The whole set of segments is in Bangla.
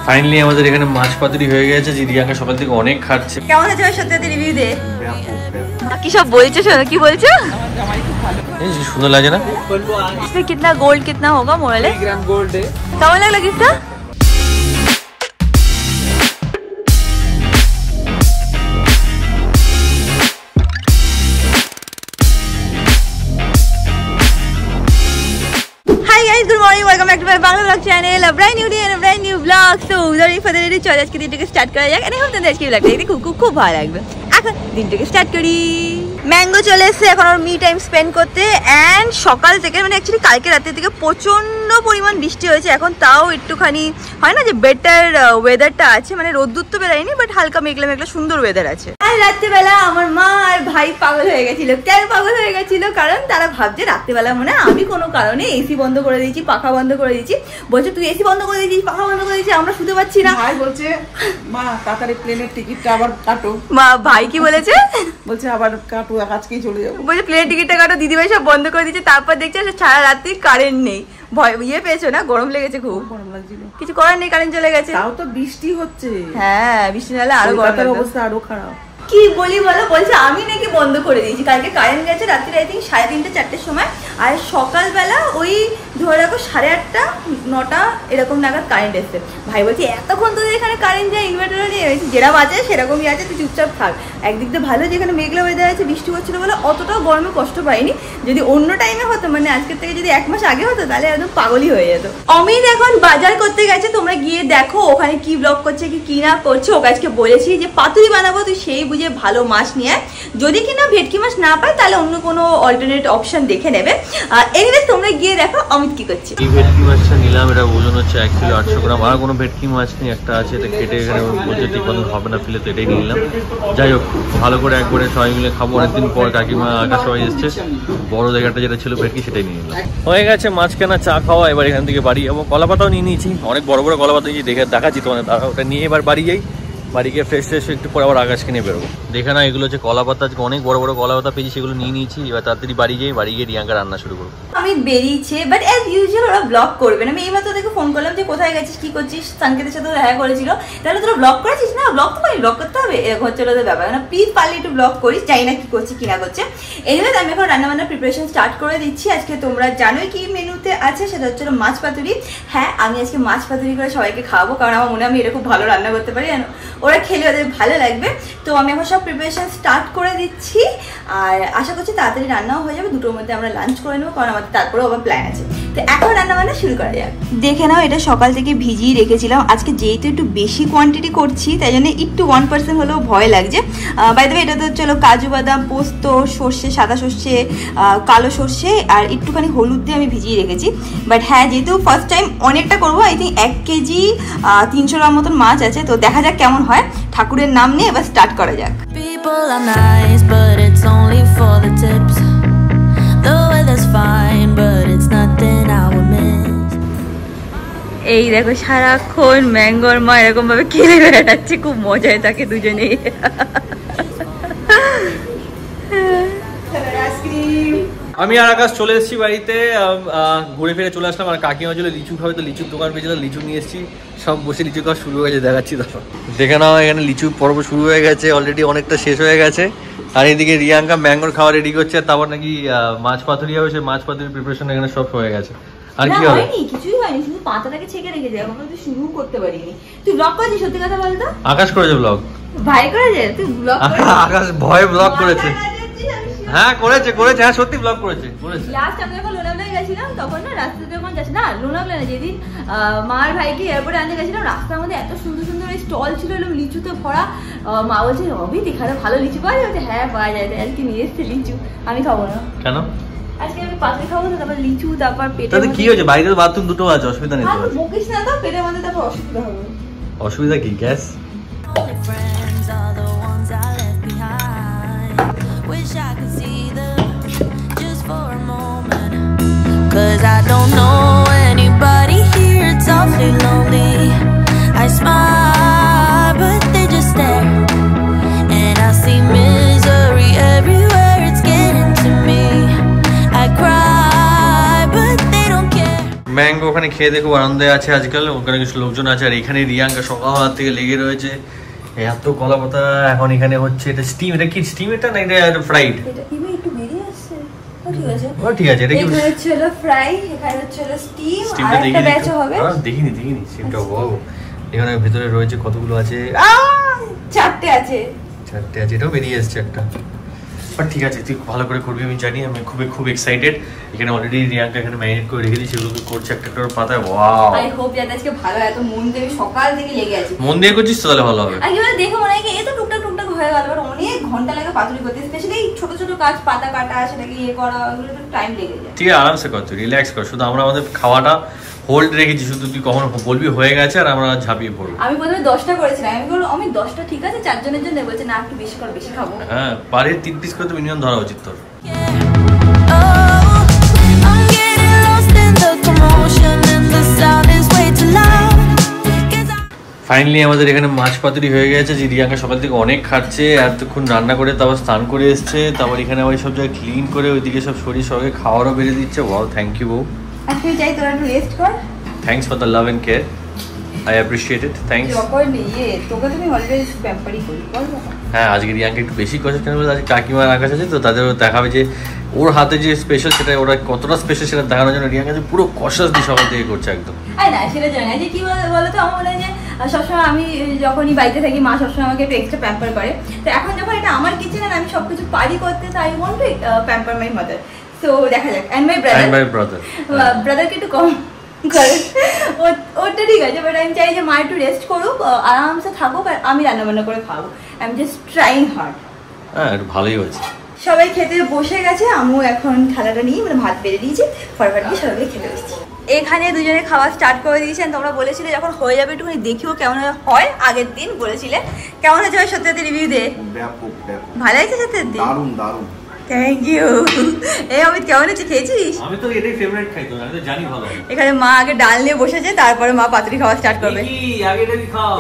ফাইনালি আমাদের এখানে মাছ পাতুরি হয়ে গেছে, যে রিয়াঙ্কা সকাল থেকে অনেক খাচ্ছে। কেমন আছে সত্যি রিভিউ দে। কি সব বলছো, কি বলছো? সুন্দর লাগে না? कितना गोल्ड कितना होगा मोरले? 3 ग्राम गोल्ड है। কেমন লাগলো গিফটটা? Good morning, welcome back to my Bangla vlog channel. A brand new day and a brand new vlog. So, without any further ado, চলো আজকে দিনটাকে স্টার্ট করা যাক। আমি ভাবতাম আজকে vlogটা দেখতে খুব ভালো লাগবে। এখন দিনটাকে স্টার্ট করি। ম্যাঙ্গো চলে এসেছে এখন ওর মি টাইম স্পেন্ড করতে। অ্যান্ড সকাল থেকে মানে অ্যাকচুয়ালি কালকে রাতের থেকে প্রচণ্ড পরিমাণ বৃষ্টি হয়েছে। এখন তাও একটুখানি হয় না যে বেটার ওয়েদারটা আছে, মানে রোদ্দুর তো বেরোয়নি, বাট হালকা মেঘলা মেঘলা সুন্দর ওয়েদার আছে। আর রাত্রেবেলা আমার মা আর ভাই পাগল হয়ে গেছিল। কেন পাগল হয়ে গেছিল? কারণ তারা ভাবছে রাত্রেবেলা মানে আমি কোনো কারণে এসি বন্ধ করে দিয়েছি, পাখা বন্ধ করে দিয়েছি। বলছে তুই এসি বন্ধ করে দিয়েছিস, পাখা বন্ধ করে দিয়েছিস, আমরা শুতে পাচ্ছি না। ভাই বলছে মা তাড়াতাড়ি প্লেনের টিকিটটা আবার কাটো। মা ভাই কি বলেছে? বলছে আবার কাটো, আজকেই চলে যাবো। বলছে প্লেনের টিকিটটা কাটো। দিদিভাই সব বন্ধ করে দিয়েছে। তারপর দেখছে সারা রাত্রি কারেন্ট নেই। ভয় ইয়ে পেয়েছো না? গরম লেগেছে খুব? গরম লাগছিল, কিছু করার নেই, কারেন্ট চলে গেছে। তাও তো বৃষ্টি হচ্ছে। হ্যাঁ, বৃষ্টি নাহলে আরো গরমের অবস্থা আরো খারাপ। কি বলি বলো? বলছে আমি নাকি বন্ধ করে দিয়েছি। কালকে কারেন্ট গেছে রাত্রি আই থিঙ্ক 3:30 4টের সময়। আর সকালবেলা ওই ধরে রাখো 8:30 9টা এরকম নাগাদ কারেন্ট এসছে। ভাই বলছি এতক্ষণ তোদের এখানে কারেন্ট যায়, ইনভার্টারও নিয়ে যেটা বাজে সেরকমই আছে, তুই চুপচাপ থাক। একদিক দিয়ে ভালো যেখানে মেঘলা ওয়েদার আছে, বৃষ্টি হচ্ছিল বলে অতটাও গরমে কষ্ট পাইনি। যদি অন্য টাইমে হতো, মানে আজকের থেকে যদি 1 মাস আগে হতো, তাহলে একদম পাগলই হয়ে যেত। অমিত এখন বাজার করতে গেছে, তোমরা গিয়ে দেখো ওখানে কি ব্লগ করছে কি না করছে। ওকে আজকে বলেছি যে পাতুরি বানাবো, তুই সেই বুঝে ভালো মাছ নিয়ে, যদি কিনা ভেটকি মাছ না পায় তাহলে অন্য কোনো অল্টারনেট অপশন দেখে নেবে। এনিওয়েজ তোমরা গিয়ে দেখো অমিত কি করছে। এই ভেটকি মাছটা নিলাম, এটা ওজন হচ্ছে 1 কিলো 800 গ্রাম। আর কোনো ভেটকি মাছ নেই, একটা আছে, এটা কেটে এখানে বলছে ঠিক মতন হবে না ফেলে, তো এটাই নিলাম। যাই হোক, ভালো করে একবারে সবাই মিলে খাবো। অনেকদিন পর কাকিমা আকাশ সবাই এসছে, বড় জায়গাটা যেটা ছিল ভেটকি সেটাই নিয়ে নিলাম। হয়ে গেছে মাছ কেনা, চা খাওয়া। এবার এখান থেকে বাড়ি যাবো। কলাপাতাও নিয়ে নিয়েছি, অনেক বড় বড় কলাপাতা নিয়েছি, দেখাচ্ছি তোমাদের। তারা ওটা নিয়ে এবার বাড়ি যাই, বাড়ি গিয়ে ফ্রেশ একটু পরে আবার আকাশ কিনে বেরোবো। দেখে না, এগুলো হচ্ছে কলাপাতা, আজকে অনেক বড় বড় কলাপাতা পেয়েছি, সেগুলো নিয়ে নিয়েছি। এবার তাড়াতাড়ি বাড়ি যাই, বাড়ি গিয়ে রিয়াঙ্কা রান্না শুরু করবো। আমি বেরিয়েছে, বাট অ্যাজ ইউজুয়াল ওরা ব্লগ করবে না। আমি এইমাত্র ওদেরকে ফোন করলাম যে কোথায় গেছিস, কি করছিস, সংকেতের সাথে দেখা করেছিল। তাহলে তোরা ব্লগ করেছিস? না, ব্লগ তো পারি, ব্লগ করতে হবে, এরকম হচ্ছে ওদের ব্যাপার না। প্লিজ পারলে একটু ব্লগ করিস, জানি না কি করছি কি না করছে। এনিওয়েজ আমি এখন রান্নাবান্নার প্রিপারেশন স্টার্ট করে দিচ্ছি। আজকে তোমরা জানোই কি মেনুতে আছে, সেটা হচ্ছে মাছ পাতুরি। হ্যাঁ, আমি আজকে মাছ পাতুরি করে সবাইকে খাওয়াবো, কারণ আমার মনে হয় আমি এরকম ভালো রান্না করতে পারি, ওরা খেলে ওদের ভালো লাগবে। তো আমি এখন সব প্রিপারেশন স্টার্ট করে দিচ্ছি, আর আশা করছি তাড়াতাড়ি রান্নাও হয়ে যাবে। দুটোর মধ্যে আমরা লাঞ্চ করে নেবো, কারণ আমাদের তারপরেও আবার প্ল্যান আছে। তো এখন রান্না বান্না শুরু করা যাক। দেখে নাও, এটা সকাল থেকে ভিজিয়ে রেখেছিলাম। আজকে যেহেতু একটু বেশি কোয়ান্টিটি করছি, তাই জন্য একটু 1% হলেও ভয় লাগছে। বাই দ্য ওয়ে, এটা তো চলো কাজু বাদাম, পোস্ত, সর্ষে, সাদা সর্ষে, কালো সর্ষে আর একটুখানি হলুদ দিয়ে আমি ভিজিয়ে রেখেছি। বাট হ্যাঁ, যেহেতু ফার্স্ট টাইম অনেকটা করবো, আই থিঙ্ক 1 কেজি 300 গ্রাম মতন মাছ আছে। তো দেখা যাক কেমন হয়। ঠাকুরের নাম নিয়ে এবার স্টার্ট করা যাক। এই দেখো সারাক্ষণ ম্যাঙ্গোর মা এরকম ভাবে খেলে বেড়াচ্ছে, খুব মজায় থাকে দুজনেই। আমি আর আকাশ চলে এসেছি বাড়িতে, ঘুরে ফিরে চলে আসলাম। আর কাকিমা ছিল লিচু খাবে, তো লিচুর দোকান পেয়েছিল, লিচু নিয়ে এসেছি। সব বসে লিচু খাওয়া শুরু হয়ে গেছে, দেখাচ্ছি দেখো। দেখে নাও, এখানে লিচু পর্ব শুরু হয়ে গেছে, অলরেডি অনেকটা শেষ হয়ে গেছে। আর এদিকে রিয়াঙ্কা ম্যাঙ্গোর খাওয়া রেডি করছে, তারপর নাকি মাছ পাতুরি হবে, সেই মাছ পাতুরির প্রিপারেশন এখানে সব হয়ে গেছে। আর কি হবে? কিছুই হয়নি, শুধু পাতাটাকে ছেঁকে রেখে যায়, আমরা তো শুরু করতে পারিনি। তুই ব্লগ করেছিস? সত্যি কথা বলতো। আকাশ করেছে ব্লগ, ভাই করেছে, তুই ব্লগ আকাশ ভয় ব্লগ করেছে। হ্যাঁ করেছে, হ্যাঁ সত্যি ব্লগ করেছে। লাস্ট আমি যখন লোনাভলায় গেছিলাম, তখন না রাস্তাতে যখন যাচ্ছি, না লোনাভলায় না, যেদিন মার ভাইকে এয়ারপোর্টে আনতে গেছিলাম, রাস্তার মধ্যে এত সুন্দর সুন্দর এই স্টল ছিল, এরকম লিচুতে ভরা। মা বলছে অভিত এখানে ভালো লিচু পাওয়া যায়? হ্যাঁ পাওয়া যায়। আজকে নিয়ে এসছে লিচু, আমি খাবো না। কেন? আজকে আমি পাতুরি খাবো না, তারপর লিচু, তারপর পেটে। তাহলে কি হয়েছে? বাড়িতে বাথরুম দুটো আছে, অসুবিধা নেই। বকিস না তো, পেটের মধ্যে তারপর অসুবিধা হবে। অসুবিধা কি? Gas. Cause I don't know anybody here, it's awfully lonely. I smile, but they just stare. And I see misery everywhere, it's getting to me. I cry, but they don't care. Mango ওখানে খেয়ে দেখো আনন্দে আছে আজকাল, ওখানে কিছু লোকজন আছে। আর এখানে রিয়াঙ্কা সকাল থেকে লেগে রয়েছে, এত কলা পাতা। এখন এখানে হচ্ছে এটা স্টিম, এটা কি স্টিম এটা না এটা ফ্রাইড? এটা ইভেন একটু বেরিয়ে আসছে। ঠিক আছে ঠিক আছে, এটা কি এখানে ছিল ফ্রাই, এখানে ছিল স্টিম, আর একটা ব্যাচ হবে। দেখিনি স্টিমটা। ওয়াও, এখানে ভিতরে রয়েছে কতগুলো আছে? চারটে আছে। এটাও বেরিয়ে এসছে একটা। বাট ঠিক আছে, তুই ভালো করে করবি আমি জানি। আমি খুব এক্সাইটেড। এখানে অলরেডি রিয়াঙ্কা এখানে ম্যারিনেট করে রেখে দিয়েছি, সেগুলোকে করছে একটা একটা পাতায়। ওয়াও, আই হোপ যাতে আজকে ভালো, এত মন দিয়ে সকাল থেকে লেগে আছে। মন দিয়ে করছিস তো তাহলে ভালো হবে। আর কি দেখে মনে হয় কি এই তো টুকটাক হয়ে গেল, বাট অনেক ঘন্টা লাগে পাতুরি করতে, স্পেশালি এই ছোট ছোট কাজ, পাতা কাটা, সেটাকে ইয়ে করা, ওগুলো একটু টাইম লেগে যায়। ঠিক আছে, আরামসে কর, তুই রিল্যাক্স কর। শুধু আমরা আমাদের খাওয়াটা হোল্ড রেখেছি, শুধু তুই কখন বলবি হয়ে গেছে আর আমরা ঝাঁপিয়ে পড়বো। আমি প্রথমে 10টা করেছিলাম, আমি বললাম আমি 10টা ঠিক আছে 4 জনের জন্য, বলছে না একটু বেশি কর, বেশি খাবো। হ্যাঁ, পারে 3 পিস করে তো মিনিমাম ধরা উচিত তোর। I'm getting lost in the commotion and the sound is way too loud. Finally আমাদের এখানে মাছ পাতুরি হয়ে গেছে। যে রিয়াঙ্কা সকাল থেকে অনেক খাচ্ছে, এতক্ষণ রান্না করে তারপর স্নান করে এসছে, তারপর এখানে আবার সব জায়গায় ক্লিন করে ওইদিকে সব শরীর সঙ্গে খাওয়ারও বেড়ে দিচ্ছে। ওয়াও, থ্যাংক ইউ বউ। আজকে চাই তোরা একটু রেস্ট কর। Thanks for the love and care, I appreciate it. Thanks. যখন নিয়ে তোকে তুমি অলওয়েজ প্যাম্পারই করি, বল বাবা। হ্যাঁ, আজকে রিয়াঙ্কা একটু বেশি কষ্ট কেন বলে, আজকে কাকিমার আকাশ আছে তো, তাদের দেখাবে যে ওর হাতে যে স্পেশাল, সেটা ওরা কতটা স্পেশাল সেটা দেখানোর জন্য রিয়াঙ্কা যে পুরো কষাস দিয়ে সকাল থেকে করছে একদম। আরে না, সেটা জানি না যে কি বলো তো, আমার মনে হয় যে সবসময় আমি যখনই বাড়িতে থাকি মা সবসময় আমাকে একটু এক্সট্রা প্যাম্পার করে। তো এখন যখন এটা আমার কিচেন আর আমি সবকিছু পারি করতে, তো I want to pamper my mother. So দেখা যাক। অ্যান্ড মাই ব্রাদার, ব্রাদারকে একটু কম করে ওটা ঠিক আছে, বাট আমি চাই যে মা একটু রেস্ট করুক, আরামসে থাকুক, আর আমি রান্নাবান্না করে খাবো। I am just trying hard. হ্যাঁ, একটু ভালোই হয়েছে। সবাই খেতে বসে গেছে, আমিও এখন থালাটা নিয়ে মানে ভাত বেড়ে দিয়েছি, ফটাফট গিয়ে সবাইকে খেতে বসছি। এখানে দুজনে খাওয়া স্টার্ট করে দিয়েছেন। তোমরা বলেছিলে যখন হয়ে যাবে একটুখানি দেখিও কেমন হয়, আগের দিন বলেছিলে। কেমন হয়েছে ভাই সত্যি রিভিউ দে। ভালো হয়েছে সত্যি? দারুণ দারুণ, থ্যাংক ইউ। এই অমিত কেমন হয়েছে, খেয়েছিস? আমি তো এটাই ফেভারিট খাই, তো আমি তো জানি ভালো। এখানে মা আগে ডাল নিয়ে বসেছে, তারপরে মা পাতুরি খাওয়া স্টার্ট করবে। কি আগে এটা খাও।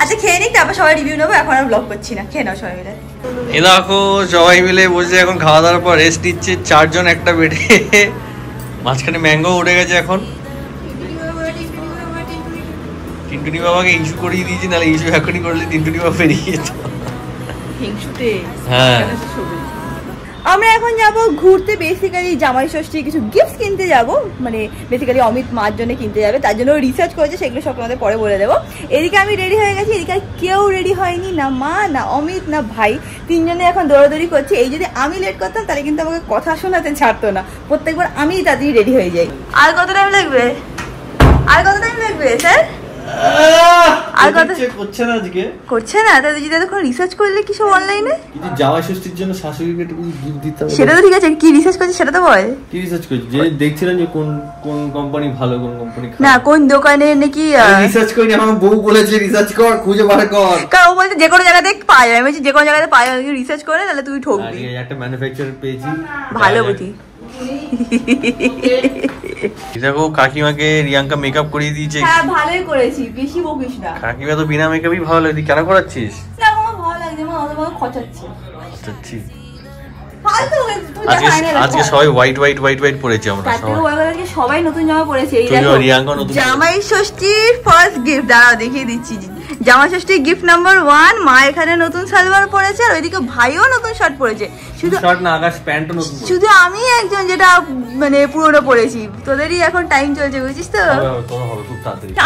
আচ্ছা খেয়ে নিক, তারপর সবাই রিভিউ নেবো। এখন আর ব্লগ করছি না, খেয়ে নাও সবাই মিলে। এ দেখো সবাই মিলে বসে এখন খাওয়া দাওয়ার পর রেস্ট নিচ্ছে, 4 জন একটা বেডে। মাঝখানে ম্যাঙ্গো উঠে গেছে এখন। টিনটুনি বাবাকে ইস্যু করিয়ে দিয়েছি, নাহলে ইস্যু এখনই করলে টিনটুনি বাবা বেরিয়ে যেত। হ্যাঁ, আমরা এখন যাব ঘুরতে, বেসিক্যালি জামাই ষষ্ঠী কিছু গিফট কিনতে যাব, মানে বেসিক্যালি অমিত মার জন্য কিনতে যাবে, তার জন্য রিসার্চ করেছে, সেগুলো সব আমাদের পরে বলে দেবো। এদিকে আমি রেডি হয়ে গেছি, এদিকে কেউ রেডি হয়নি, না মা না অমিত না ভাই, 3 জনে এখন দৌড়াদৌড়ি করছে। এই যদি আমি লেট করতাম তাহলে কিন্তু আমাকে কথা শোনাতে ছাড়তো না, প্রত্যেকবার আমি তাড়াতাড়ি রেডি হয়ে যাই। আর কত টাইম লাগবে স্যার? আর কত করছে না আজকে, করছে না? তাহলে যদি এতক্ষণ রিসার্চ করলে কি সব অনলাইনে? কিন্তু জামাই ষষ্ঠীর জন্য শাশুড়িকে একটু গিফট দিতে হবে। সেটা তো ঠিক আছে, কি রিসার্চ করছিস সেটা তো বল। কি রিসার্চ করছিস? যে দেখছিলাম যে কোন কোন কোম্পানি ভালো, কোন কোম্পানি খারাপ। না কোন দোকানে নাকি রিসার্চ করিনি, আমার বউ বলেছে রিসার্চ কর, খুঁজে বার কর। কারণ ও বলছে যে কোনো জায়গাতে পাওয়া যায়, আমি বলছি যে কোনো জায়গাতে পাওয়া যায়, রিসার্চ করে তাহলে তুই ঠকবি। একটা ম্যানুফ্যাকচারার পেয়েছি, ভালো বুদ্ধি। দেখো কাকিমাকে রিয়াঙ্কা মেকআপ করিয়ে দিয়েছে। হ্যাঁ ভালোই করেছি, বেশি বকিস না। কাকিমা তো বিনা মেকআপই ভালো লাগে, কেন করাচ্ছিস? না আমার ভালো লাগছে, মা আমাকে খচাচ্ছে। আজকে সবাই হোয়াইট পরেছি আমরা সবাই নতুন জামা পরেছে। এই দেখো জামাই ষষ্ঠীর ফার্স্ট গিফট, দাঁড়াও দেখিয়ে দিচ্ছি। জামাই ষষ্ঠীর গিফট নাম্বার 1, মা এখানে নতুন সালোয়ার পরেছে, আর ওইদিকে ভাইও নতুন শার্ট পরেছে। শুধু শার্ট না, আকাশ প্যান্টও নতুন, শুধু আমি একজন যেটা মানে পুরোটা পরেছি। তোদেরই এখন টাইম চলছে, বুঝছিস তো?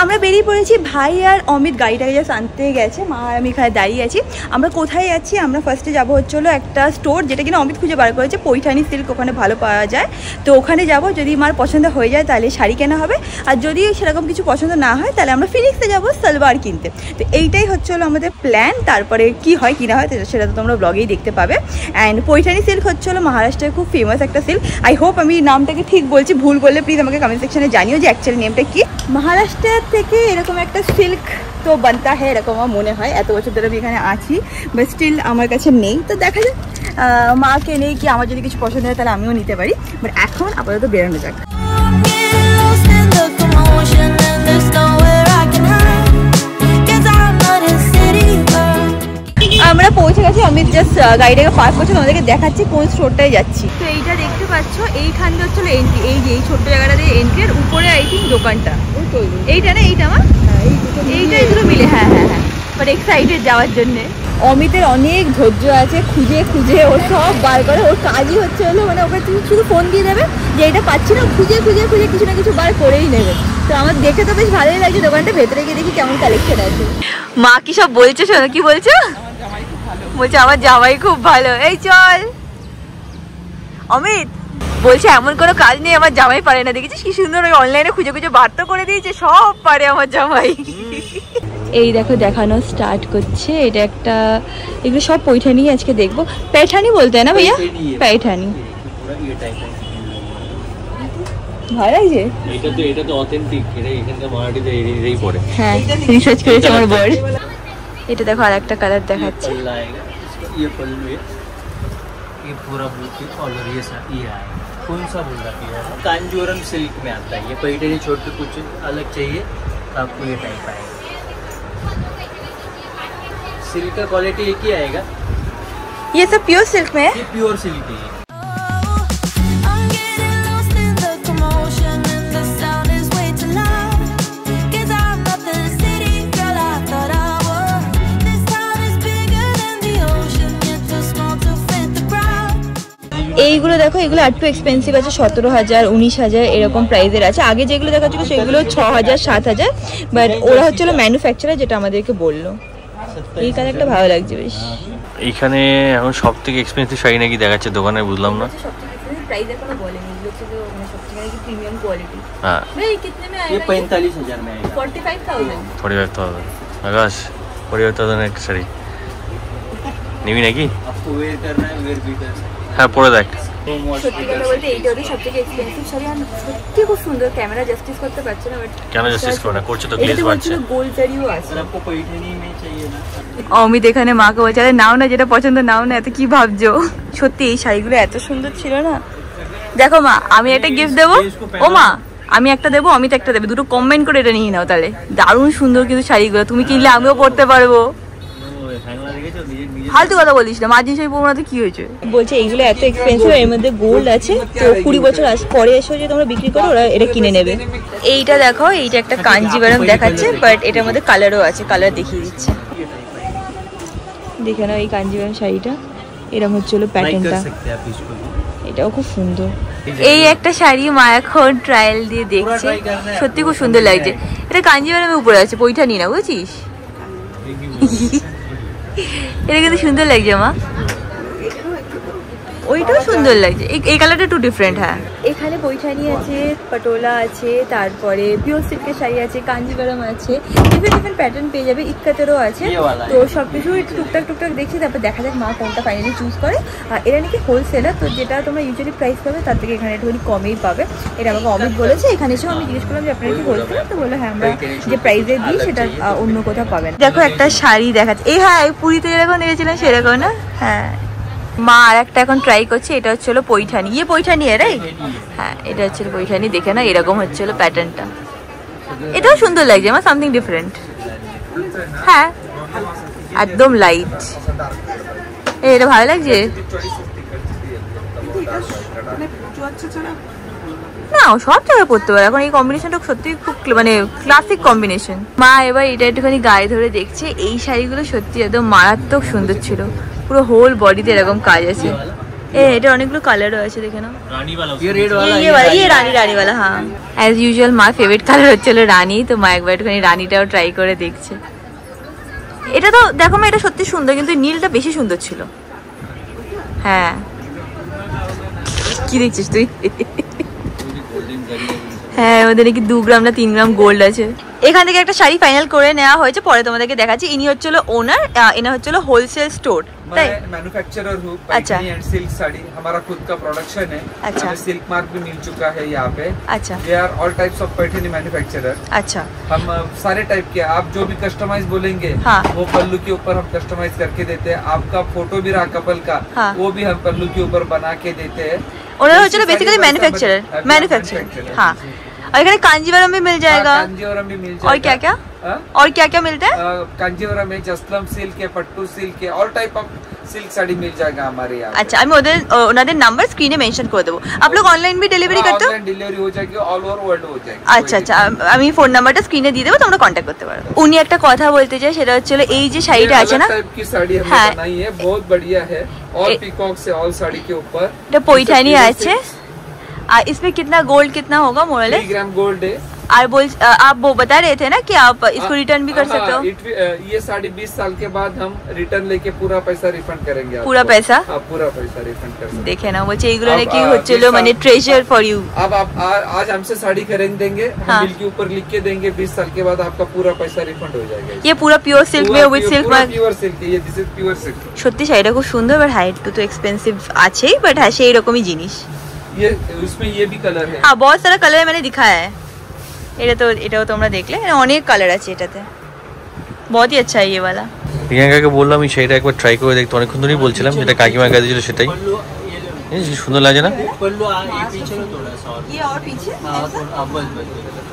আমরা বেরিয়ে পড়েছি, ভাই আর অমিত গাড়িটাকে জাস্ট আনতে গেছে, মা আর আমি এখানে দাঁড়িয়ে আছি। আমরা কোথায় যাচ্ছি? আমরা ফার্স্টে যাবো হচ্ছিলো একটা স্টোর, যেটা কিনা অমিত খুঁজে বার করেছে, পৈঠানি সিল্ক, ওখানে ভালো পাওয়া যায়। তো ওখানে যাব, যদি মার পছন্দ হয়ে যায় তাহলে শাড়ি কেনা হবে, আর যদি সেরকম কিছু পছন্দ না হয় তাহলে আমরা ফিনিক্সে যাবো সালোয়ার কিনতে। তো এইটাই হচ্ছে হলো আমাদের প্ল্যান। তারপরে কি হয় কি না হয় সেটা তো তোমরা ব্লগেই দেখতে পাবে। অ্যান্ড পৈঠানি সিল্ক হচ্ছে হলো মহারাষ্ট্রের খুব ফেমাস একটা সিল্ক। আই হোপ আমি নামটাকে ঠিক বলছি, ভুল বললে প্লিজ আমাকে কমেন্ট সেকশনে জানিও যে অ্যাকচুয়ালি নেমটা কি। মহারাষ্ট্রের থেকে এরকম একটা সিল্ক তো বানতা হ্যাঁ, এরকম আমার মনে হয়। এত বছর ধরে আমি এখানে আছি, বাট স্টিল আমার কাছে নেই। তো দেখা যাক মাকে নেই কি, আমার যদি কিছু পছন্দ হয় তাহলে আমিও নিতে পারি। বাট এখন আপাতত বেরোনো যাক। আমরা পৌঁছে গেছি, অমিত জাস্ট গাড়িটাকে পার্ক করছে, তোমাদেরকে দেখাচ্ছি কোন স্টোরটায় যাচ্ছি। তো এইটা দেখতে পাচ্ছ, এইখানটা হচ্ছে এন্ট্রি, এই যে এই ছোট্ট জায়গাটা দিয়ে এন্ট্রি, আর উপরে আই থিঙ্ক দোকানটা এইটা না, এইটা আমার এইটা এগুলো মিলে, হ্যাঁ হ্যাঁ হ্যাঁ, বাট এক্সাইটেড যাওয়ার জন্যে। অমিতের অনেক ধৈর্য আছে, খুঁজে খুঁজে ও সব বার করে, ওর কাজই হচ্ছে হলো মানে ওকে তুমি শুধু ফোন দিয়ে দেবে যে এটা পাচ্ছি না, খুঁজে খুঁজে খুঁজে কিছু না কিছু বার করেই নেবে। তো আমার দেখে তো বেশ ভালোই লাগছে দোকানটা, ভেতরে গিয়ে দেখি কেমন কালেকশন আছে। মা কি সব বলছে শোনো, কি বলছো? বলছে আমার জামাই খুব ভালো। এই চল অমিত বলছে এমন কোনো কাজ নেই আমার জামাই পারে না, দেখেছিস কি সুন্দর ওই অনলাইনে খুঁজে খুঁজে বার তো করে দিয়েছে, সব পারে আমার জামাই। এই দেখো দেখানো স্টার্ট করছে, এটা একটা, এগুলো সব পৈঠানি আজকে দেখবো। पैठानी बोलते हैं ना भैया, पैठानी। ভালো লাগছে এটা তো অথেন্টিক, এটা এখানকার মারাঠিতে এই পড়ে। হ্যাঁ রিসার্চ করেছে আমার বর। এটা দেখো আরেকটা কালার দেখাচ্ছে, ये पल्लू है, ये पूरा बुटी और ये है कौन सा बोल रहा है, कांजीवरम सिल्क में आता है ये। पैठनी छोटे कुछ अलग चाहिए तो आपको ये टाइप आएगा। सिल्क का क्वालिटी एक ही आएगा, ये सब प्योर सिल्क में है। ये प्योर सिल्क है। I'm getting lost in the commotion and the sound is way too loud. 'Cause I'm not the city girl I thought I was. This town is bigger than the ocean, yet too small to fit the crowd. এইগুলো দেখো, এগুলো একটু এক্সপেন্সিভ আছে, 17,000 19,000 এরকম প্রাইসের আছে। আগে যেগুলো দেখাচ্ছিল সেগুলো 6,000 7,000, বাট ওরা হচ্ছিল ম্যানুফ্যাকচারার, যেটা আমাদেরকে বললো। এই কালারটা ভালো লাগছে বেশ। এখানে এখন সব থেকে এক্সপেন্সিভ শাড়ি নাকি দেখাচ্ছে দোকানে, বুঝলাম না। प्राइस एखोनो बोलेंगे लोग से, जो मैं सब चीज़ की प्रीमियम क्वालिटी। हां भाई कितने में आएगा? ये 45,000 में आएगा। 45,000 45,000 आकाश 45,000 एक শাড়ি নিবি নাকি? आपको वेयर करना है वेयर भी कर सकते হ্যাঁ পরে দেখ। সত্যি কথা বলতে এইটা ওদের সবথেকে এক্সপেন্সিভ শাড়ি, আর সত্যি খুব সুন্দর। ক্যামেরা জাস্টিস করতে পারছে না, বাট কেন জাস্টিস করে না, করছে তো, গ্লেজ বাড়ছে। গোল্ড জারিও আছে। हैं। आपको पैठनी में चाहिए ना, অমিত এখানে মাকে বলছে আরে নাও না, যেটা পছন্দ নাও না, এত কি ভাবছো? সত্যি এই শাড়িগুলো এত সুন্দর ছিল না। দেখো মা, আমি একটা গিফট দেবো, ও মা আমি একটা দেবো, অমিত একটা দেবে, দুটো কম্বাইন করে এটা নিয়ে নাও তাহলে। দারুণ সুন্দর কিন্তু শাড়িগুলো, তুমি কিনলে আমিও পরতে পারবো। ফালতু কথা বলিস না, মা জিনিস পরবো না তো কি হয়েছে? বলছে এইগুলো এত এক্সপেন্সিভ, এর মধ্যে গোল্ড আছে, তো 20 বছর পরে এসে যে তোমরা বিক্রি করো ওরা এটা কিনে নেবে। এইটা দেখো, এইটা একটা কাঞ্জিভারাম দেখাচ্ছে, বাট এটার মধ্যে কালারও আছে, কালার দেখিয়ে দিচ্ছে। দেখে নাও এই কাঞ্জিভারাম শাড়িটা, এরকম হচ্ছিল প্যাটার্নটা, এটাও খুব সুন্দর। এই একটা শাড়ি মা এখন ট্রায়াল দিয়ে দেখছে, সত্যি খুব সুন্দর লাগছে। এটা কাঞ্জিভারামের উপরে আছে, পৈঠানি না, বুঝছিস? এটা কিন্তু সুন্দর লাগছে মা, ওইটাও সুন্দর লাগছে। এই কালারটা একটু ডিফারেন্ট। হ্যাঁ এখানে পৈঠানি আছে, পটোলা আছে, তারপরে পিওর সিল্কের শাড়ি আছে, কাঞ্জিভারাম আছে, ডিফারেন্ট ডিফারেন্ট প্যাটার্ন পেয়ে যাবে, ইক্কাতেরও আছে। তো সবকিছু টুকটাক টুকটাক দেখছি, তারপর দেখা যাক মা কোনটা ফাইনালি চুজ করে। আর এরা নাকি হোলসেলার, তো যেটা তোমরা ইউজুয়ালি প্রাইস পাবে তার থেকে এখানে একটু কমেই পাবে। এটা আমাকে অমিত বলেছে। এখানে এসেও আমি জিজ্ঞেস করলাম যে আপনারা কি হোলসেলার, তো বললো হ্যাঁ আমরা যে প্রাইসে দিই সেটা অন্য কোথাও পাবেন। দেখো একটা শাড়ি দেখাচ্ছে, এই হ্যাঁ পুরীতে যেরকম দেখেছিলাম সেরকম না। হ্যাঁ মা আর একটা এখন ট্রাই করছে, এটা হচ্ছে হলো পৈঠানি। ইয়ে পৈঠানি রাইট? হ্যাঁ এটা হচ্ছে পৈঠানি, দেখে না এরকম হচ্ছে হলো প্যাটার্নটা, এটাও সুন্দর লাগছে আমার, সামথিং ডিফারেন্ট। হ্যাঁ একদম লাইট, এটা ভালো লাগছে না, সব জায়গায় পড়তে পারে এখন। এই কম্বিনেশনটা সত্যি খুব মানে ক্লাসিক কম্বিনেশন। মা এবার এটা একটুখানি গায়ে ধরে দেখছে, এই শাড়িগুলো সত্যি একদম মারাত্মক সুন্দর ছিল, পুরো হোল বডিতে এরকম কাজ আছে। এটা অনেকগুলো কালারও আছে, দেখে নাও। ये रेड वाला ये রানীওয়ালা। হ্যাঁ অ্যাজ ইউজুয়াল মার ফেভারিট কালার হচ্ছে রানী, তো মা একবার একটুখানি রানীটাও ট্রাই করে দেখছে। এটা তো দেখো মা, এটা সত্যি সুন্দর, কিন্তু নীলটা বেশি সুন্দর ছিল। হ্যাঁ কি দেখছিস তুই? হ্যাঁ ওদের নাকি 2 গ্রাম না 3 গ্রাম গোল্ড আছে। এখান থেকে একটা শাড়ি ফাইনাল করে নেওয়া হয়েছে, পরে তোমাদেরকে দেখাচ্ছি। ইনি হচ্ছিল ওনার, এনা হচ্ছিল হোলসেल स्टोर। मैं मैन्युफैक्चरर हूँ, अच्छा। पैठनी एंड सिल्क साड़ी हमारा खुद का प्रोडक्शन है। अच्छा। हमें सिल्क मार्क भी मिल चुका है यहाँ पे। अच्छा we are all types of Paithani manufacturer. अच्छा हम सारे टाइप के, आप जो भी कस्टमाइज बोलेंगे हाँ। वो पल्लू के ऊपर हम कस्टमाइज करके देते हैं। आपका फोटो भी रहा कपल का, हाँ। वो भी हम पल्लू के ऊपर बना के देते हैं। ओनर हচ্ছিল बेसिकली मैन्युफैक्चरर। हाँ और एखाने कांजीवरम भी मिल जाएगा, कांजीवरम भी मिल जाएगा। और क्या क्या? हाँ? और क्या क्या मिलता है? कांजीवरम है, जसलम सिल्क है, पट्टू सिल्क है, all type of silk sari मिल जाएगा हमारे यहाँ। अच्छा, আমি ওনাদের নাম্বার স্ক্রিনে মেনশন করে দেবো। आप लोग ऑनलाइन भी डिलीवरी करते हो? ऑनलाइन डिलीवरी हो जाएगी, ऑल ओवर वर्ल्ड हो जाएगी। আচ্ছা আচ্ছা, আমি ফোন নাম্বারটা স্ক্রিনে দিয়ে দেবো, তোমরা কন্ট্যাক্ট করতে পারো। উনি একটা কথা বলতে চাই, সেটা হচ্ছে এই যে শাড়িটা আছে না, टाइप की साड़ी हमने हाँ। बनाई है, बहुत बढ़िया है, और पीकॉक से ऑल साड़ी के ऊपर এটা পৈঠানি আছে। আর इसमें कितना गोल्ड कितना होगा मोरलेस? 3 ग्राम गोल्ड है। और आप वो बता रहे थे ना कि आप इसको रिटर्न भी कर सकते हो? ये साड़ी 20 साल के बाद हम रिटर्न लेके पूरा पैसा रिफंड करेंगे आपको। पूरा पैसा? हाँ, पूरा पैसा रिफंड कर सकते। देखे ना, বলছে এইগুলো নাকি হচ্ছিল মানে ট্রেজার ফর ইউ। अब आप आज हमसे साड़ी खरीद देंगे, हम हाँ। बिल के ऊपर लिख के देंगे, 20 साल के बाद आपका पूरा पैसा रिफंड हो जाएगा। ये पूरा प्योर सिल्क में with silk mark. Pure silk, ये दिस इज प्योर सिल्क। সত্যি শাড়িটা খুব সুন্দর, বাট হাইট তো এক্সপেন্সিভ আছেই, বাট হ্যাঁ সেই রকমই জিনিস। ये इसमें ये भी कलर है। हाँ, बहुत सारा कलर मैंने दिखाया है। এটাও তোমরা দেখলে, অনেক কালার আছে এটাতে, बहुत ही अच्छा है ये वाला। প্রিয়াঙ্কাকে বললাম আমি সেইটা একবার ট্রাই করে দেখতে, অনেকক্ষণ ধরেই বলছিলাম, যেটা কাকিমার কাছে ছিল সেটাই। সুন্দর লাগে না? पल्लू ये पीछे लो थोड़ा सा और ये और पीछे हाँ बस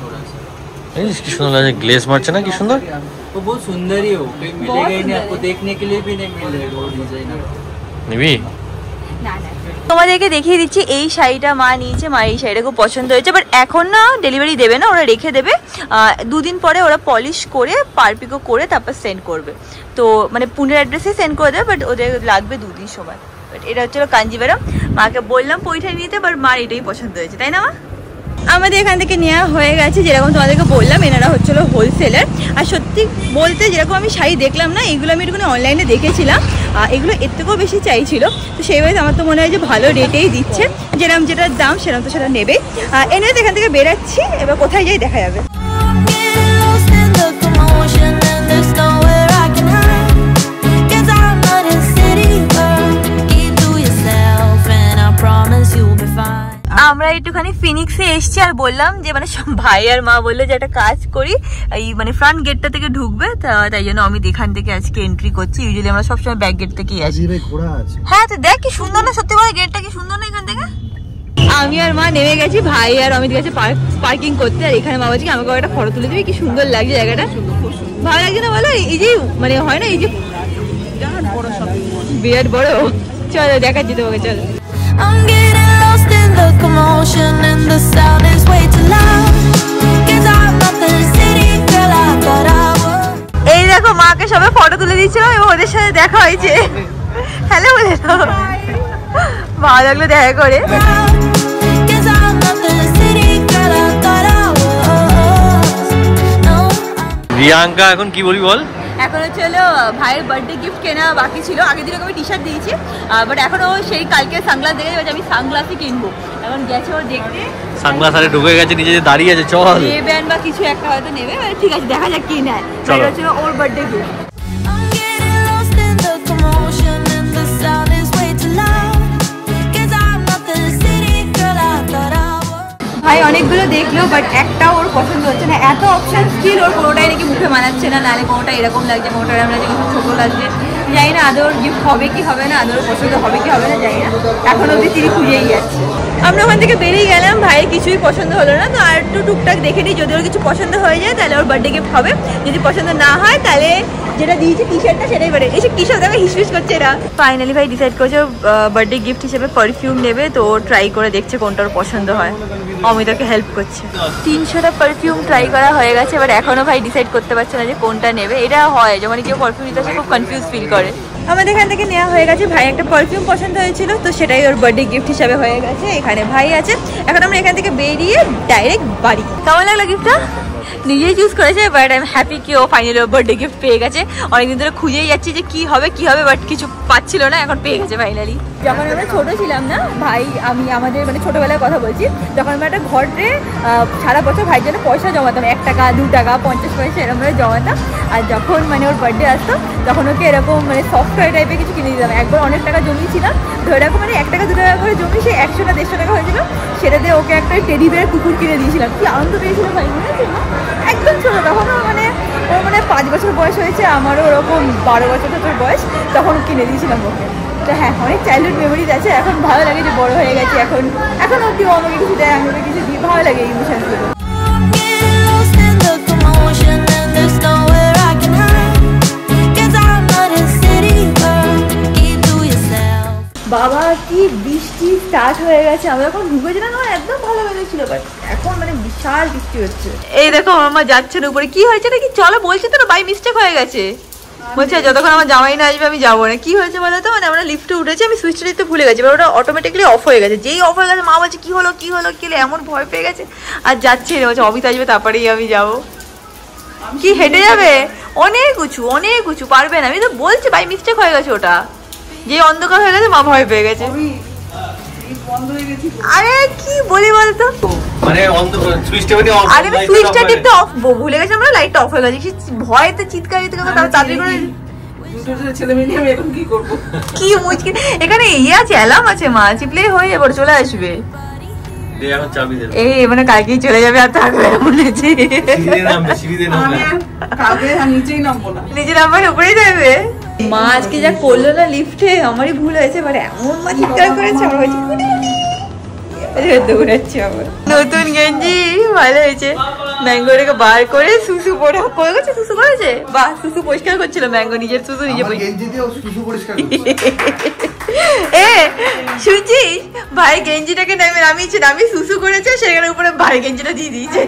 थोड़ा सा। কি সুন্দর লাগে, গ্লেজ মারছে না, কি সুন্দর। वो बहुत सुंदर ही हो, कहीं मिलेगा ही नहीं आपको, देखने के लिए भी नहीं मिलेगा वो डिजाइन। নিবি? তোমাদেরকে দেখিয়ে দিচ্ছি এই শাড়িটা মা নিয়েছে, মার এই শাড়িটা খুব পছন্দ হয়েছে, বাট এখন না ডেলিভারি দেবে না, ওরা রেখে দেবে, 2 দিন পরে ওরা পলিশ করে পারপিকো করে তারপর সেন্ড করবে। তো মানে পুনের অ্যাড্রেসে সেন্ড করে দেবে, বাট ওদের লাগবে 2 দিন সময়। বাট এটা হচ্ছিল কাঞ্জিভারাম। মাকে বললাম পৈঠানি নিতে, বাট মার এটাই পছন্দ হয়েছে, তাই না মা? আমাদের এখান থেকে নেওয়া হয়ে গেছে, যেরকম তোমাদেরকে বললাম এনারা হচ্ছিল হোলসেলার। আর সত্যি বলতে যেরকম আমি শাড়ি দেখলাম না, এগুলো আমি একটুখানি অনলাইনে দেখেছিলাম, এগুলো এর থেকেও বেশি চাইছিল, তো সেইভাবে আমার তো মনে হয় যে ভালো রেটেই দিচ্ছে, যেরকম যেটার দাম সেরকম তো সেটা নেবে। এনে এখান থেকে বেরাচ্ছি, এবার কোথায় যাই দেখা যাবে। আমরা একটুখানি ফিনিক্সে এসছি, আর বললাম যে মানে ভাই আর মা বললো যে একটা কাজ করি, এই মানে ফ্রন্ট গেটটা থেকে ঢুকবে, তাই জন্য আমি এখান থেকে আজকে এন্ট্রি করছি। ইউজুয়ালি আমরা সবসময় ব্যাক গেট থেকেই আসি। হ্যাঁ, তো দেখ কি সুন্দর না, সত্যি বলে গেটটা কি সুন্দর না এখান থেকে। আমি আর মা নেমে গেছি, ভাই আর অমিত গেছে পার্কিং করতে, আর এখানে মা বলছে কি আমাকে একটা ফটো তুলে দিবি, কি সুন্দর লাগছে জায়গাটা, ভালো লাগছে না বলো? এই যে মানে হয় না, এই যে বিরাট বড়, চলো দেখাচ্ছি তোমাকে, চলো। I'm getting lost in the commotion and the sound is way too loud. 'Cause I'm not the city girl I thought I was. এই দেখো মাকে সবাই ফটো তুলে দিচ্ছিলাম এবং ওদের সাথে দেখা হয়েছে। হ্যালো বলে দাও, ভালো লাগলো দেখা করে। 'Cause I'm not the city girl I thought I was. No, Priyanka এখন কি বলি বল? এখন হচ্ছে হলো ভাইয়ের বার্থডে গিফট কেনা বাকি ছিল, আগের দিন আমি টি শার্ট দিয়েছি, বাট এখনও সেই কালকে সানগ্লাস দেখে যাবে, আমি সানগ্লাসই কিনবো। এখন গেছে ওর দেখতে, সানগ্লাস আরে ঢুকে গেছে, নিজে যে দাঁড়িয়ে আছে, চল নেবেন বা কিছু একটা হয়তো নেবে, ঠিক আছে দেখা যাক কি নেয়। এটা হচ্ছে ওর birthday gift. I'm getting lost in the commotion and the sound is way too loud. 'Cause I'm not the city girl I thought I was. ভাই অনেকগুলো দেখলো, বাট একটা ওর পছন্দ হচ্ছে না, এত অপশন স্কিল ওর কোনোটাই নাকি মুখে মানাচ্ছে না, নাহলে কোনোটা এরকম লাগছে, কোনোটা এরকম লাগছে, কোনো ছোটো লাগছে, জানি না আদৌ গিফট হবে কি হবে না, আদৌ পছন্দ হবে কি হবে না জানি না, এখন অবধি তিনি খুঁজেই যাচ্ছে। আমরা ওখান থেকে বেরিয়ে গেলাম, ভাইয়ের কিছুই পছন্দ হলো না, তো আর একটু টুকটাক দেখে নিই, যদি ওর কিছু পছন্দ হয়ে যায় তাহলে ওর বার্থডে গিফট হবে, যদি পছন্দ না হয় তাহলে যেটা দিয়েছি টি শার্টটা সেটাই বেড়ে। এইসব টি শার্ট আমি হিসফিস করছে এরা। ফাইনালি ভাই ডিসাইড করেছে বার্থডে গিফট হিসেবে পারফিউম নেবে, তো ও ট্রাই করে দেখছে কোনটা ওর পছন্দ হয়, অমিতাকে হেল্প করছে। 300টা পারফিউম ট্রাই করা হয়ে গেছে, এবার এখনও ভাই ডিসাইড করতে পারছে না যে কোনটা নেবে। এটা হয় যখন কেউ পারফিউম নিতে আসে খুব কনফিউজ ফিল করে। আমাদের এখান থেকে নেওয়া হয়ে গেছে, ভাই একটা পারফিউম পছন্দ হয়েছিল, তো সেটাই ওর বার্থডে গিফট হিসাবে হয়ে গেছে। এখানে ভাই আছে, এখন আমরা এখান থেকে বেরিয়ে ডাইরেক্ট বাড়ি। কেমন লাগলো গিফটটা? নিজেই চুজ করেছে, বাট আই এম হ্যাপি কি ও ফাইনালি ওর বার্থডে গিফট পেয়ে গেছে। অনেকদিন ধরে খুঁজেই যাচ্ছি যে কি হবে, বাট কিছু পাচ্ছিল না, এখন পেয়ে গেছে ফাইনালি। যখন আমরা ছোট ছিলাম না ভাই, আমি আমাদের মানে ছোটবেলার কথা বলছি, যখন আমরা একটা ঘরে সারা বছর ভাইয়ের জন্য পয়সা জমাতাম, 1 টাকা 2 টাকা 50 পয়সা এরকম করে জমাতাম, আর যখন মানে ওর বার্থডে আসতো তখন ওকে এরকম মানে সফটওয়্যার টাইপের কিছু কিনে দিতাম। একবার অনেক টাকা জমিয়েছিলাম, ধরে রাখো মানে 1 টাকা 2 টাকা করে জমি, সে 100 না 150 টাকা হয়েছিল, সেটা দিয়ে ওকে একটা টেডি বেয়ার কুকুর কিনে দিয়েছিলাম। কি আনন্দ পেয়েছিল ভাই, মনে আছে? একদম ছোটো, তখন মানে ওর মানে 5 বছর বয়স হয়েছে, আমারও ওরকম 12 বছর বয়স, তখন কিনে দিয়েছিলাম ওকে। তো হ্যাঁ, অনেক চাইল্ডহুড মেমোরিজ আছে, এখন ভালো লাগে যে বড় হয়ে গেছে, এখন অব্দি আমাকে কিছু দেয়, আমি ওকে কিছু দিই, ভালো লাগে এই ইমোশনসগুলো। I'm getting lost in the commotion and there's nowhere I can hide. 'Cause I'm not a city girl, keep to বৃষ্টি স্টার্ট হয়ে গেছে। আমরা যখন ঢুকেছিলাম আমার একদম ভালো লেগেছিল, বাট এখন মানে বিশাল বৃষ্টি হচ্ছে। এই দেখো মামা যাচ্ছে না উপরে, কি হয়েছে নাকি? চলো বলছি তো, বাই মিস্টেক হয়ে গেছে। বলছে যতক্ষণ আমার জামাই না আসবে আমি যাবো না। কি হয়েছে বলো তো? মানে আমরা লিফটে উঠেছি, আমি সুইচটা দিতে ভুলে গেছি, এবার ওটা অটোমেটিকলি অফ হয়ে গেছে। যেই অফ হয়ে গেছে মা বলছে কি হলো কি হলো কি হলো, এমন ভয় পেয়ে গেছে আর যাচ্ছে না। বলছে অমিত আসবে তারপরেই আমি যাবো। কি হেঁটে যাবে? অনেক উঁচু পারবে না। আমি তো বলছি বাই মিস্টেক হয়ে গেছে ওটা। যে অন্ধকার হয়ে গেছে মা ভয় পেয়ে গেছে। আরে কি বলি বলতো, মানে সুইচটা আরে আমি সুইচটা টিপতে অফ ভুলে গেছি, আমরা লাইটটা অফ হয়ে গেছে। ভয়তে চিৎকার দিতে গেছে, তাড়াতাড়ি করে ছেলে মেয়ে নিয়ে এখন কি করবো? কি মুচকি এখানে ইয়ে আছে, অ্যালার্ম আছে, মা চিপলে হয়ে যাবে, চলে আসবে। এই মানে কালকেই চলে যাবে আর থাকবে বলেছি। নিজে নাম্বার উপরেই যাবে। মা আজকে যা করলো না লিফটে, আমারই ভুল হয়েছে, মানে এমন মা চিৎকার করেছে আমার হয়েছে দৌড়াচ্ছে। আমার নতুন গেঞ্জি ভালো হয়েছে, ম্যাঙ্গোটাকে বার করে সুসু পরে করে গেছে। সুসু করেছে, বাহ সুসু পরিষ্কার করছিল ম্যাঙ্গো, নিজের সুসু নিজে এ শুনছিস, ভাই গেঞ্জিটাকে নামিয়েছে, নামিয়ে সুসু করেছে, সেখানে উপরে ভাই গেঞ্জিটা দিয়ে দিয়েছে।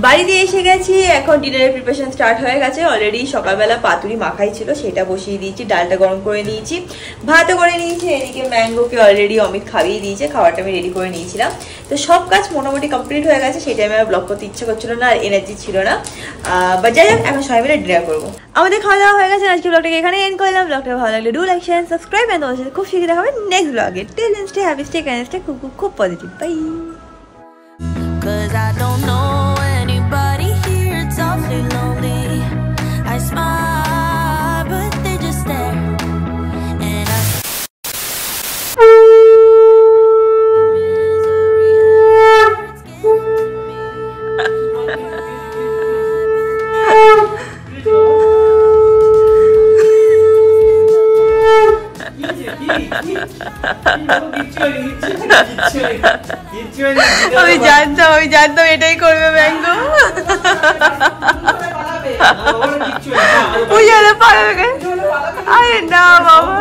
বাড়িতে এসে গেছি, এখন ডিনারের প্রিপারেশন স্টার্ট হয়ে গেছে। অলরেডি সকালবেলা পাতুরি মাখাই ছিল, সেটা বসিয়ে দিয়েছি, ডালটা গরম করে নিয়েছি, ভাতও করে নিয়েছি। এদিকে ম্যাঙ্গোকে অলরেডি অমিত খাইয়ে দিয়েছে, খাবারটা আমি রেডি করে নিয়েছিলাম। তো সব কাজ মোটামুটি কমপ্লিট হয়ে গেছে। সেই টাইমে আমার ব্লগ করতে ইচ্ছে করছিল না, আর এনার্জি ছিল না। বা যাই হোক, এখন সবাই মিলে ডিনার করবো। আমাদের খাওয়া দাওয়া হয়ে গেছে, আজকে ব্লগটাকে এখানে এন্ড করলাম। ব্লগটা ভালো লাগলে do like share subscribe, and তোমার সাথে খুব শীঘ্রই দেখা হবে নেক্সট ব্লগে। Till then stay happy, stay kind, stay খুব positive. Bye. 'Cause I don't know anybody here, it's awfully lonely. I smile, but they just stare. And I আমি জানতাম এটাই করবে ম্যাঙ্গো। পালাবে, আরে না বাবা।